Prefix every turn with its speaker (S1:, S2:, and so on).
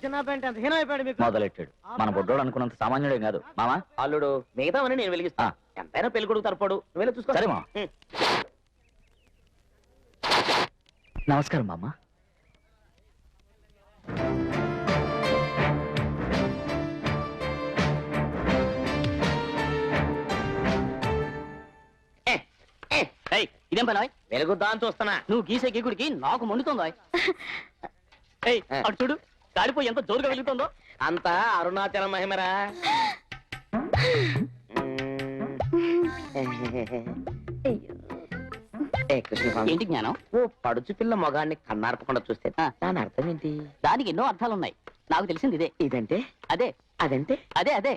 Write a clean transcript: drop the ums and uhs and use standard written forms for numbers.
S1: చిన్న పెంట అంత హీనం అయిపోయాడు మీకు.
S2: మొదలెట్టాడు. మన బొడ్డోడు అనుకున్నంత సామాన్యుడేం కాదు మామా.
S3: అల్లుడు మిగతావని నేను వెలిగిస్తా. ఎంతైనా పెళ్లి కొడుకు తరపడు, నువ్వు చూసుకో.
S2: సరే మా. నమస్కారం మామా.
S3: ఇదేం పని వెలుగుద్దా అని చూస్తున్నా.
S1: నువ్వు గీసే గీకుడికి నాకు మండుతుందా? అటు చూడు, కాలిపోయి ఎంత జోరుగా వెలుగుతుందో.
S3: అంతా అరుణాచల మహిమరా.
S1: ఏంటి జ్ఞానం?
S3: ఓ పడుచు పిల్ల మొగాన్ని కన్నార్పకుండా చూస్తే దాని అర్థం ఏంటి?
S1: దానికి ఎన్నో అర్థాలున్నాయి. నాకు తెలిసింది ఇదే.
S3: ఇదంటే
S1: అదే
S3: అదంటే
S1: అదే అదే